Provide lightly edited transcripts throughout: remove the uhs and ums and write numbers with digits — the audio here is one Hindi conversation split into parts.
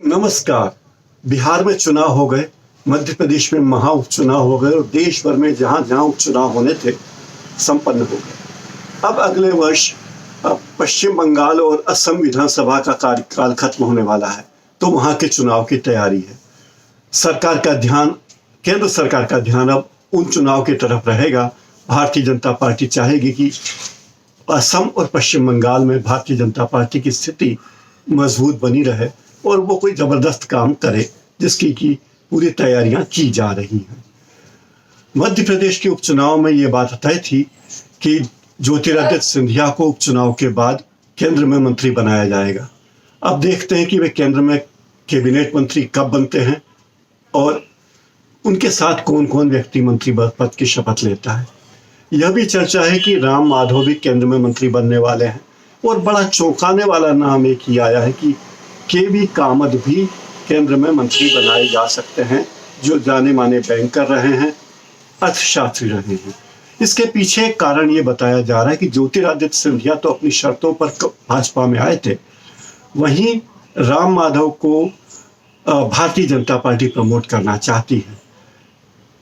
नमस्कार। बिहार में चुनाव हो गए, मध्य प्रदेश में महा उपचुनाव हो गए और देश भर में जहां जहां उपचुनाव होने थे संपन्न हो गए। अब अगले वर्ष पश्चिम बंगाल और असम विधानसभा का कार्यकाल खत्म होने वाला है, तो वहां के चुनाव की तैयारी है। केंद्र सरकार का ध्यान अब उन चुनाव की तरफ रहेगा। भारतीय जनता पार्टी चाहेगी कि असम और पश्चिम बंगाल में भारतीय जनता पार्टी की स्थिति मजबूत बनी रहे और वो कोई जबरदस्त काम करे, जिसकी की पूरी तैयारियां की जा रही हैं। मध्य प्रदेश के उपचुनाव में ये बात तय थी कि ज्योतिरादित्य सिंधिया को उपचुनाव के बाद केंद्र में मंत्री बनाया जाएगा। अब देखते हैं कि वे केंद्र में कैबिनेट मंत्री कब बनते हैं और उनके साथ कौन कौन व्यक्ति मंत्री पद की शपथ लेता है। यह भी चर्चा है कि राम माधव भी केंद्र में मंत्री बनने वाले हैं और बड़ा चौंकाने वाला नाम एक ही आया है कि के.वी. कामत भी केंद्र में मंत्री बनाए जा सकते हैं, जो जाने माने बैंकर रहे हैं, अर्थशास्त्री रहे हैं। इसके पीछे एक कारण ये बताया जा रहा है कि ज्योतिरादित्य सिंधिया तो अपनी शर्तों पर भाजपा में आए थे, वहीं राम माधव को भारतीय जनता पार्टी प्रमोट करना चाहती है।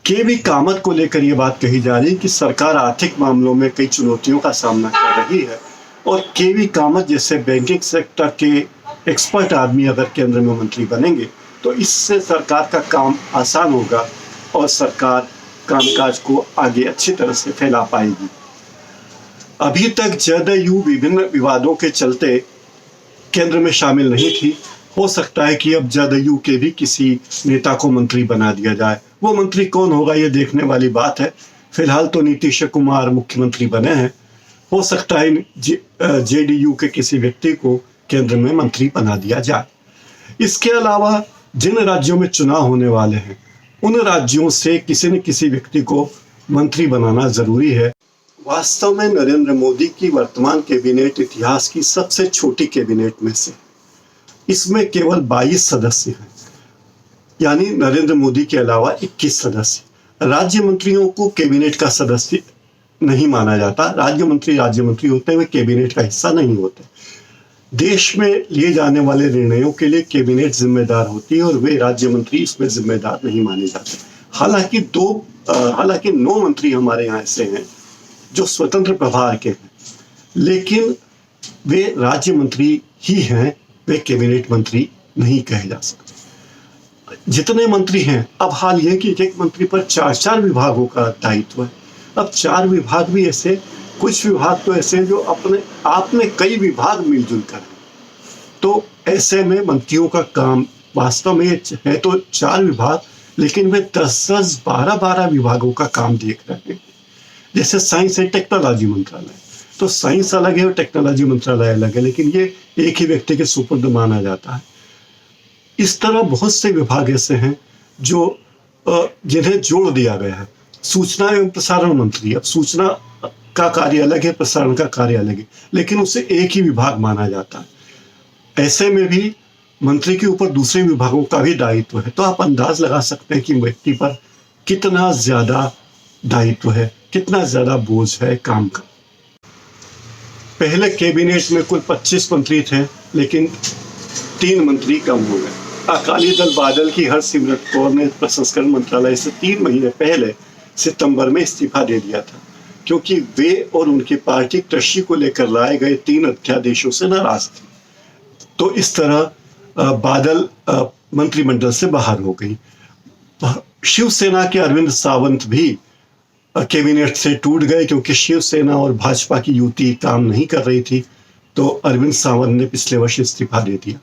के.वी. कामत को लेकर ये बात कही जा रही है कि सरकार आर्थिक मामलों में कई चुनौतियों का सामना कर रही है और के.वी. कामत जैसे बैंकिंग सेक्टर के एक्सपर्ट आदमी अगर केंद्र में मंत्री बनेंगे तो इससे सरकार का काम आसान होगा और सरकार कामकाज को आगे अच्छी तरह से फैला पाएगी। अभी तक जदयू विभिन्न विवादों के चलते केंद्र में शामिल नहीं थी। हो सकता है कि अब जदयू के भी किसी नेता को मंत्री बना दिया जाए। वो मंत्री कौन होगा ये देखने वाली बात है। फिलहाल तो नीतीश कुमार मुख्यमंत्री बने हैं। हो सकता है जेडीयू के किसी व्यक्ति को केंद्र में मंत्री बना दिया जाए। इसके अलावा जिन राज्यों में चुनाव होने वाले हैं उन राज्यों से किसी न किसी व्यक्ति को मंत्री बनाना जरूरी है। वास्तव में नरेंद्र मोदी की वर्तमान कैबिनेट इतिहास की सबसे छोटी कैबिनेट में से, इसमें केवल 22 सदस्य हैं, यानी नरेंद्र मोदी के अलावा 21 सदस्य। राज्य मंत्रियों को कैबिनेट का सदस्य नहीं माना जाता। राज्य मंत्री होते हैं, वे कैबिनेट का हिस्सा नहीं होते। देश में लिए जाने वाले निर्णयों के लिए कैबिनेट जिम्मेदार होती है और वे राज्य मंत्री इसमें जिम्मेदार नहीं माने जाते। हालांकि 9 मंत्री हमारे यहाँ ऐसे हैं जो स्वतंत्र प्रभार के हैं, लेकिन वे राज्य मंत्री ही हैं, वे कैबिनेट मंत्री नहीं कहे जा सकते। जितने मंत्री हैं, अब हाल यह कि एक मंत्री पर 4 विभागों का दायित्व है। अब 4 विभाग भी ऐसे, कुछ विभाग तो ऐसे हैं जो अपने आप में कई विभाग मिलजुल कर हैं। तो ऐसे में मंत्रियों का काम वास्तव में है तो 4 विभाग, लेकिन वे 10-10, 12-12 विभागों का काम देख रहे हैं। जैसे साइंस एंड टेक्नोलॉजी मंत्रालय, तो साइंस अलग है और टेक्नोलॉजी मंत्रालय अलग है, लेकिन ये एक ही व्यक्ति के सुपुर्द माना जाता है। इस तरह बहुत से विभाग ऐसे हैं जो जिन्हें जोड़ दिया गया है। सूचना एवं प्रसारण मंत्री, अब सूचना का कार्य अलग है, प्रसारण का कार्य अलग है, लेकिन उसे एक ही विभाग माना जाता है। ऐसे में भी मंत्री के ऊपर दूसरे विभागों का भी दायित्व है। तो आप अंदाज लगा सकते हैं कि व्यक्ति पर कितना ज्यादा दायित्व है, कितना ज्यादा बोझ है काम का। पहले कैबिनेट में कुल 25 मंत्री थे, लेकिन 3 मंत्री कम हो गए। अकाली दल बादल की हरसिमरत कौर ने प्रसंस्करण मंत्रालय से 3 महीने पहले सितंबर में इस्तीफा दे दिया था, क्योंकि वे और उनकी पार्टी कृषि को लेकर लाए गए 3 अध्यादेशों से नाराज थी। तो इस तरह बादल मंत्रिमंडल से बाहर हो गई। शिवसेना के अरविंद सावंत भी कैबिनेट से टूट गए, क्योंकि शिवसेना और भाजपा की युति काम नहीं कर रही थी। तो अरविंद सावंत ने पिछले वर्ष इस्तीफा दे दिया।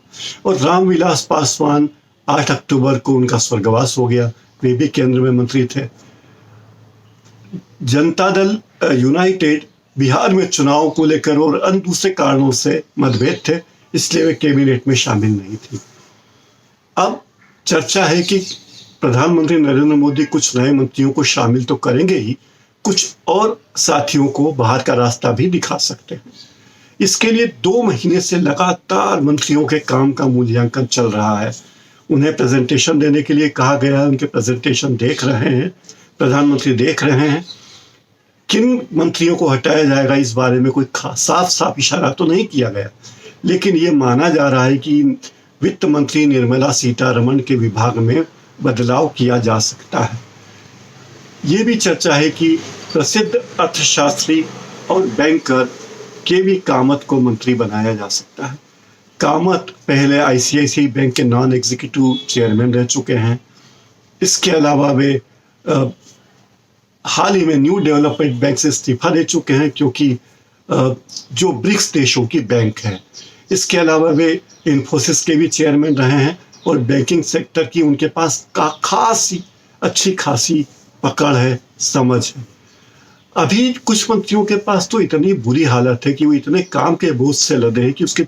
और रामविलास पासवान 8 अक्टूबर को उनका स्वर्गवास हो गया, वे भी केंद्र में मंत्री थे। जनता दल यूनाइटेड बिहार में चुनाव को लेकर और अन्य दूसरे कारणों से मतभेद थे, इसलिए वे कैबिनेट में शामिल नहीं थी। अब चर्चा है कि प्रधानमंत्री नरेंद्र मोदी कुछ नए मंत्रियों को शामिल तो करेंगे ही, कुछ और साथियों को बाहर का रास्ता भी दिखा सकते हैं। इसके लिए 2 महीने से लगातार मंत्रियों के काम का मूल्यांकन चल रहा है। उन्हें प्रेजेंटेशन देने के लिए कहा गया है, उनके प्रेजेंटेशन देख रहे हैं, प्रधानमंत्री देख रहे हैं। किन मंत्रियों को हटाया जाएगा इस बारे में कोई साफ इशारा तो नहीं किया गया, लेकिन ये माना जा रहा है कि वित्त मंत्री निर्मला सीतारमण के विभाग में बदलाव किया जा सकता है। ये भी चर्चा है कि प्रसिद्ध अर्थशास्त्री और बैंकर केवी कामत को मंत्री बनाया जा सकता है। कामत पहले आईसीआईसीआई बैंक के नॉन एग्जीक्यूटिव चेयरमैन रह चुके हैं। इसके अलावा वे हाल ही में न्यू डेवलपमेंट बैंक से इस्तीफा दे चुके हैं, क्योंकि जो ब्रिक्स देशों की बैंक है। इसके अलावा वे इन्फोसिस के भी चेयरमैन रहे हैं और बैंकिंग सेक्टर की उनके पास अच्छी खासी पकड़ है, समझ है। अभी कुछ मंत्रियों के पास तो इतनी बुरी हालत है कि वो इतने काम के बोझ से लदे हैं कि उसकी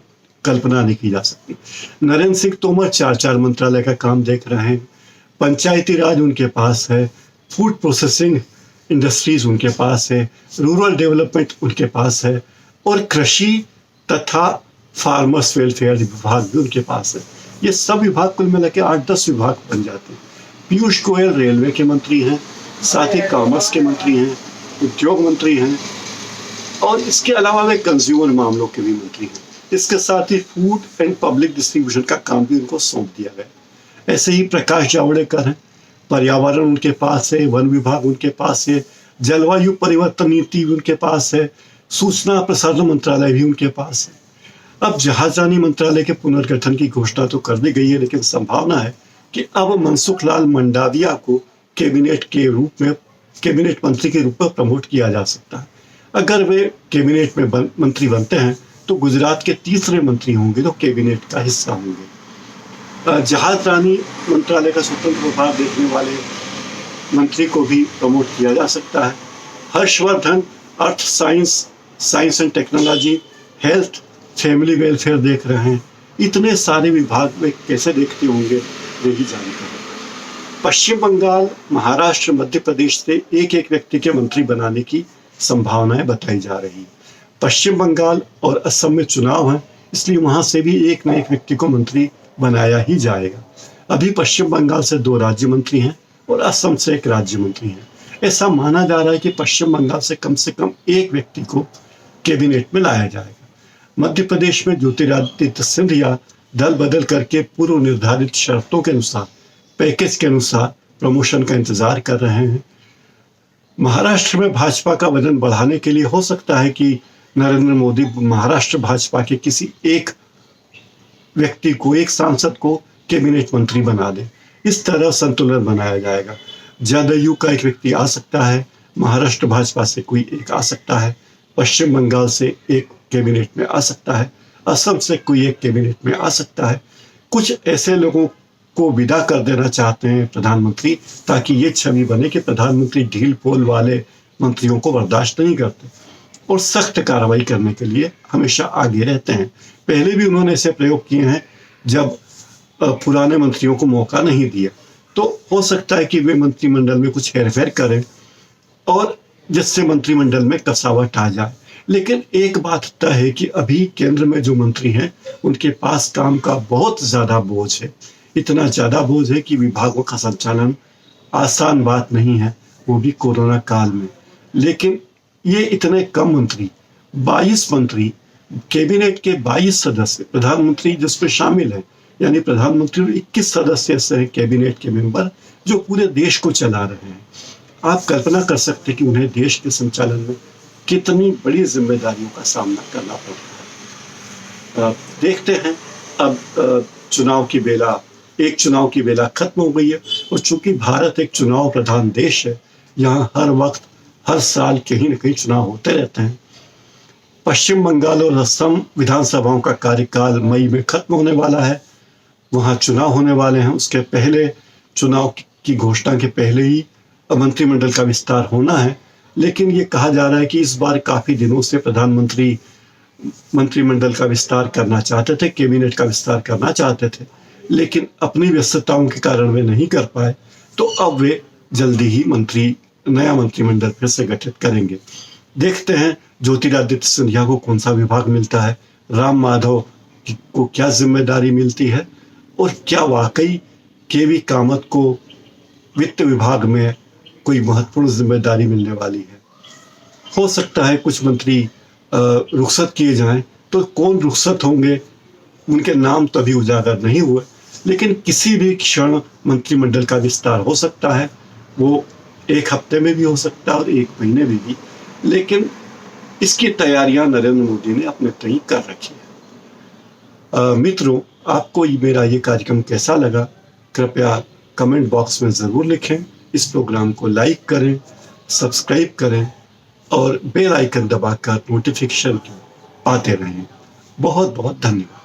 कल्पना नहीं की जा सकती। नरेंद्र सिंह तोमर 4 मंत्रालय का काम देख रहे हैं। पंचायती राज उनके पास है, फूड प्रोसेसिंग इंडस्ट्रीज उनके पास है, रूरल डेवलपमेंट उनके पास है और कृषि तथा फार्मर्स वेलफेयर विभाग भी उनके पास है। ये सब विभाग कुल मिला के 8-10 विभाग बन जाते हैं। पीयूष गोयल रेलवे के मंत्री हैं, साथ ही कॉमर्स के मंत्री हैं, उद्योग मंत्री हैं और इसके अलावा वे कंज्यूमर मामलों के भी मंत्री हैं। इसके साथ ही फूड एंड पब्लिक डिस्ट्रीब्यूशन का काम भी उनको सौंप दिया गया। ऐसे ही प्रकाश जावड़ेकर हैं, पर्यावरण उनके पास है, वन विभाग उनके पास है, जलवायु परिवर्तन नीति भी उनके पास है, सूचना प्रसारण मंत्रालय भी उनके पास है। अब जहाजरानी मंत्रालय के पुनर्गठन की घोषणा तो कर दी गई है, लेकिन संभावना है कि अब मनसुख लाल मंडाविया को कैबिनेट मंत्री के रूप में प्रमोट किया जा सकता है। अगर वे कैबिनेट में मंत्री बनते हैं तो गुजरात के तीसरे मंत्री होंगे, तो कैबिनेट का हिस्सा होंगे। जहाजरानी मंत्रालय का स्वतंत्र विभाग देखने वाले मंत्री को भी प्रमोट किया जा सकता है। Harshvardhan earth science and technology, health, family welfare देख रहे हैं। इतने सारे विभाग में कैसे देखते होंगे वे ही जानते हैं। पश्चिम बंगाल, महाराष्ट्र, मध्य प्रदेश से एक व्यक्ति के मंत्री बनाने की संभावनाएं बताई जा रही है। पश्चिम बंगाल और असम में चुनाव है, इसलिए वहां से भी एक न एक व्यक्ति को मंत्री बनाया ही जाएगा। अभी पश्चिम बंगाल से 2 राज्य मंत्री हैं और असम से 1 राज्य मंत्री हैं। ऐसा माना जा रहा है कि पश्चिम बंगाल से कम एक व्यक्ति को कैबिनेट में लाया जाएगा। मध्य प्रदेश में ज्योतिरादित्य सिंधिया दल बदल करके पूर्व निर्धारित शर्तों के अनुसार, पैकेज के अनुसार प्रमोशन का इंतजार कर रहे हैं। महाराष्ट्र में भाजपा का वजन बढ़ाने के लिए हो सकता है कि नरेंद्र मोदी महाराष्ट्र भाजपा के किसी एक व्यक्ति को, एक सांसद को कैबिनेट मंत्री बना दे। इस तरह संतुलन बनाया जाएगा। जदयू का एक व्यक्ति आ सकता है, महाराष्ट्र भाजपा से कोई एक आ सकता है, पश्चिम बंगाल से एक कैबिनेट में आ सकता है, असम से कोई एक कैबिनेट में आ सकता है। कुछ ऐसे लोगों को विदा कर देना चाहते हैं प्रधानमंत्री, ताकि ये छवि बने कि प्रधानमंत्री ढील पोल वाले मंत्रियों को बर्दाश्त नहीं करते और सख्त कार्रवाई करने के लिए हमेशा आगे रहते हैं। पहले भी उन्होंने ऐसे प्रयोग किए हैं जब पुराने मंत्रियों को मौका नहीं दिया। तो हो सकता है कि वे मंत्रिमंडल में कुछ हेरफेर करें और जिससे मंत्रिमंडल में कसावट आ जाए। लेकिन एक बात तय है कि अभी केंद्र में जो मंत्री हैं उनके पास काम का बहुत ज़्यादा बोझ है। इतना ज़्यादा बोझ है कि विभागों का संचालन आसान बात नहीं है, वो भी कोरोना काल में। लेकिन ये इतने कम मंत्री, 22 मंत्री, कैबिनेट के 22 सदस्य, प्रधानमंत्री जिसमें शामिल है, यानी प्रधानमंत्री और 21 सदस्य ऐसे हैं कैबिनेट के मेंबर जो पूरे देश को चला रहे हैं। आप कल्पना कर सकते हैं कि उन्हें देश के संचालन में कितनी बड़ी जिम्मेदारियों का सामना करना पड़ता है। देखते हैं अब चुनाव की बेला खत्म हो गई है और चूंकि भारत एक चुनाव प्रधान देश है, यहाँ हर वक्त हर साल कहीं न कहीं चुनाव होते रहते हैं। पश्चिम बंगाल और असम विधानसभाओं का कार्यकाल मई में खत्म होने वाला है, वहाँ चुनाव होने वाले हैं। उसके पहले चुनाव की घोषणा के पहले ही मंत्रिमंडल का विस्तार होना है। लेकिन ये कहा जा रहा है कि इस बार काफ़ी दिनों से प्रधानमंत्री मंत्रिमंडल का विस्तार करना चाहते थे, कैबिनेट का विस्तार करना चाहते थे, लेकिन अपनी व्यस्तताओं के कारण वे नहीं कर पाए। तो अब वे जल्दी ही नया मंत्रिमंडल फिर से गठित करेंगे। देखते हैं ज्योतिरादित्य सिंधिया को कौन सा विभाग मिलता है, राम माधव को क्या जिम्मेदारी मिलती है और क्या वाकई केवी कामत को वित्त विभाग में कोई महत्वपूर्ण जिम्मेदारी मिलने वाली है। हो सकता है कुछ मंत्री रुखसत किए जाएं, तो कौन रुखसत होंगे उनके नाम तो अभी उजागर नहीं हुए, लेकिन किसी भी क्षण मंत्रिमंडल का विस्तार हो सकता है। वो 1 हफ्ते में भी हो सकता है और 1 महीने में भी, लेकिन इसकी तैयारियां नरेंद्र मोदी ने अपने तय कर रखी है। मित्रों, आपको मेरा ये कार्यक्रम कैसा लगा, कृपया कमेंट बॉक्स में ज़रूर लिखें। इस प्रोग्राम को लाइक करें, सब्सक्राइब करें और बेल आइकन दबाकर नोटिफिकेशन पाते रहें। बहुत बहुत धन्यवाद।